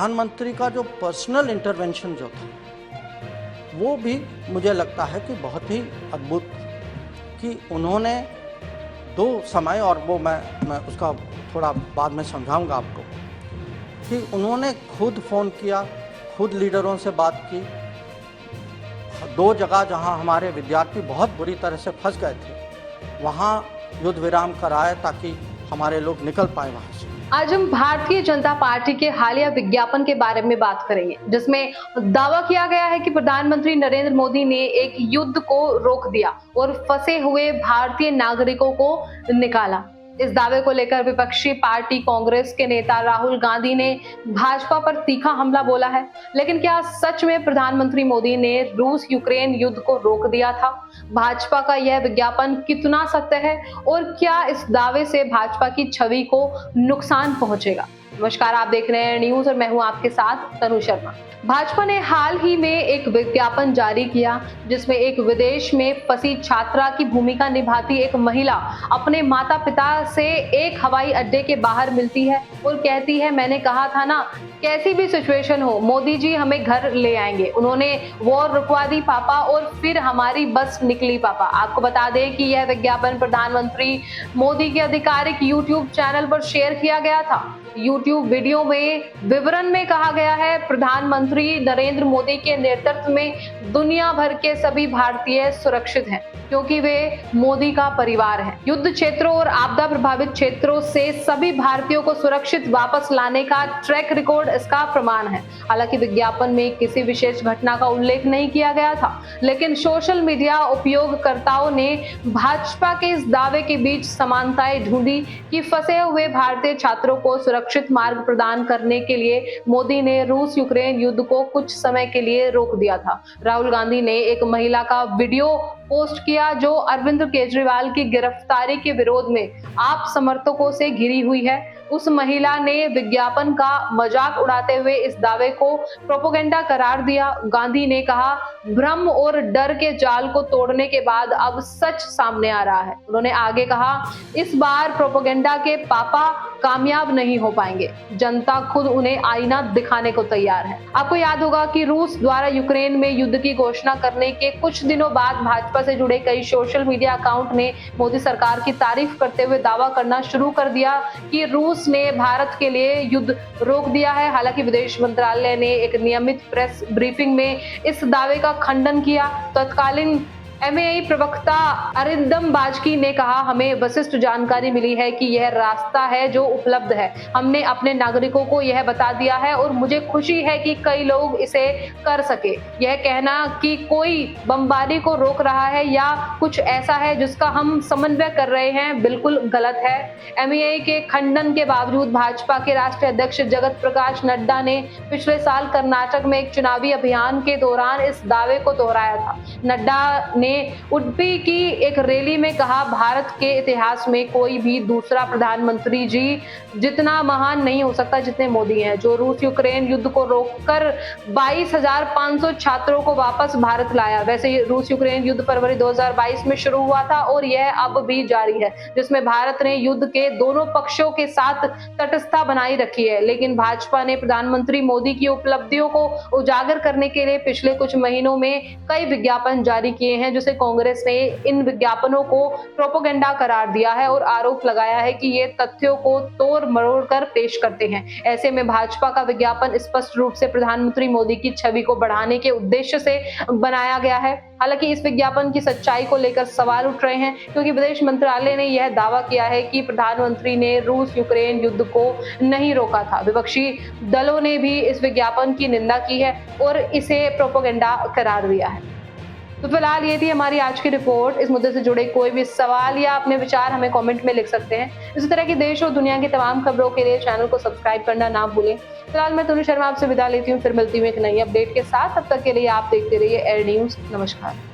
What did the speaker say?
प्रधानमंत्री का जो पर्सनल इंटरवेंशन जो था वो भी मुझे लगता है कि बहुत ही अद्भुत, कि उन्होंने दो समय, और वो मैं उसका थोड़ा बाद में समझाऊंगा आपको, कि उन्होंने खुद फ़ोन किया, खुद लीडरों से बात की। दो जगह जहां हमारे विद्यार्थी बहुत बुरी तरह से फंस गए थे वहां युद्ध विराम कराए ताकि हमारे लोग निकल पाए वहां से। आज हम भारतीय जनता पार्टी के हालिया विज्ञापन के बारे में बात करेंगे, जिसमें दावा किया गया है कि प्रधानमंत्री नरेंद्र मोदी ने एक युद्ध को रोक दिया और फंसे हुए भारतीय नागरिकों को निकाला। इस दावे को लेकर विपक्षी पार्टी कांग्रेस के नेता राहुल गांधी ने भाजपा पर तीखा हमला बोला है। लेकिन क्या सच में प्रधानमंत्री मोदी ने रूस यूक्रेन युद्ध को रोक दिया था? भाजपा का यह विज्ञापन कितना सत्य है और क्या इस दावे से भाजपा की छवि को नुकसान पहुंचेगा? नमस्कार, आप देख रहे हैं न्यूज और मैं हूं आपके साथ तनु शर्मा। भाजपा ने हाल ही में एक विज्ञापन जारी किया जिसमें एक विदेश में फंसी छात्रा की भूमिका निभाती एक महिला अपने माता पिता से एक हवाई अड्डे के बाहर मिलती है और कहती है, मैंने कहा था ना, कैसी भी सिचुएशन हो मोदी जी हमें घर ले आएंगे। उन्होंने वॉर रुकवा दी पापा और फिर हमारी बस निकली पापा। आपको बता दें कि यह विज्ञापन प्रधानमंत्री मोदी के आधिकारिक यूट्यूब चैनल पर शेयर किया गया था। यूट्यूब वीडियो में विवरण में कहा गया है, प्रधानमंत्री नरेंद्र मोदी के नेतृत्व में दुनिया भर के सभी भारतीय सुरक्षित हैं क्योंकि वे मोदी का परिवार हैं। युद्ध क्षेत्रों और आपदा प्रभावित क्षेत्रों से सभी भारतीयों को सुरक्षित वापस लाने का ट्रैक रिकॉर्ड इसका प्रमाण है। हालांकि विज्ञापन में किसी विशेष घटना का उल्लेख नहीं किया गया था, लेकिन सोशल मीडिया उपयोगकर्ताओं ने भाजपा के इस दावे के बीच समानताएं ढूंढी कि फंसे हुए भारतीय छात्रों को सुरक्षित मार्ग प्रदान करने के लिए मोदी ने रूस यूक्रेन युद्ध को कुछ समय के लिए रोक दिया था। राहुल गांधी ने एक महिला का वीडियो पोस्ट किया जो अरविंद केजरीवाल की गिरफ्तारी के विरोध में आप समर्थकों से घिरी हुई है। उस महिला ने विज्ञापन का मजाक उड़ाते हुए इस दावे को प्रोपेगेंडा करार दिया। गांधी ने कहा, भ्रम और डर के जाल को तोड़ने के बाद अब सच सामने आ रहा है। उन्होंने आगे कहा, इस बार प्रोपेगेंडा के पापा कामयाब नहीं हो पाएंगे, जनता खुद उन्हें आईना दिखाने को तैयार है। आपको याद होगा कि रूस द्वारा यूक्रेन में युद्ध की घोषणा करने के कुछ दिनों बाद भाजपा से जुड़े कई सोशल मीडिया अकाउंट ने मोदी सरकार की तारीफ करते हुए दावा करना शुरू कर दिया कि रूस ने भारत के लिए युद्ध रोक दिया है। हालांकि विदेश मंत्रालय ने एक नियमित प्रेस ब्रीफिंग में इस दावे का खंडन किया। तत्कालीन एमएआई प्रवक्ता अरिंदम बाजकी ने कहा, हमें विशिष्ट जानकारी मिली है कि यह रास्ता है जो उपलब्ध है। हमने अपने नागरिकों को यह बता दिया है और मुझे खुशी है कि कई लोग इसे कर सके। यह कहना कि कोई बमबारी को रोक रहा है या कुछ ऐसा है जिसका हम समन्वय कर रहे हैं, बिल्कुल गलत है। एमएआई के खंडन के बावजूद भाजपा के राष्ट्रीय अध्यक्ष जगत प्रकाश नड्डा ने पिछले साल कर्नाटक में एक चुनावी अभियान के दौरान इस दावे को दोहराया था। नड्डा ने उडुपी की एक रैली में कहा, भारत के इतिहास में कोई भी दूसरा प्रधानमंत्री जी जितना महान नहीं हो सकता जितने मोदी हैं, जो रूस यूक्रेन युद्ध को रोककर 22,500 छात्रों को वापस भारत लाया। वैसे रूस यूक्रेन युद्ध फरवरी 2022 में शुरू हुआ था और यह अब भी जारी है, जिसमें भारत ने युद्ध के दोनों पक्षों के साथ तटस्थता बनाई रखी है। लेकिन भाजपा ने प्रधानमंत्री मोदी की उपलब्धियों को उजागर करने के लिए पिछले कुछ महीनों में कई विज्ञापन जारी किए हैं, जिसे कांग्रेस ने इन विज्ञापनों को प्रोपेगेंडा करार दिया है और आरोप लगाया है कि ये तथ्यों को तोड़ मरोड़ कर पेश करते हैं। ऐसे में भाजपा का विज्ञापन स्पष्ट रूप से प्रधानमंत्री मोदी की छवि को बढ़ाने के उद्देश्य से बनाया गया है। हालांकि इस विज्ञापन की सच्चाई को लेकर सवाल उठ रहे हैं, क्योंकि विदेश मंत्रालय ने यह दावा किया है कि प्रधानमंत्री ने रूस यूक्रेन युद्ध को नहीं रोका था। विपक्षी दलों ने भी इस विज्ञापन की निंदा की है और इसे प्रोपेगेंडा करार दिया है। तो फिलहाल ये थी हमारी आज की रिपोर्ट। इस मुद्दे से जुड़े कोई भी सवाल या अपने विचार हमें कमेंट में लिख सकते हैं। इसी तरह की देश और दुनिया की तमाम खबरों के लिए चैनल को सब्सक्राइब करना ना भूलें। फिलहाल मैं तनु शर्मा आपसे विदा लेती हूँ, फिर मिलती हूँ एक नई अपडेट के साथ। तब तक के लिए आप देखते रहिए एयर न्यूज। नमस्कार।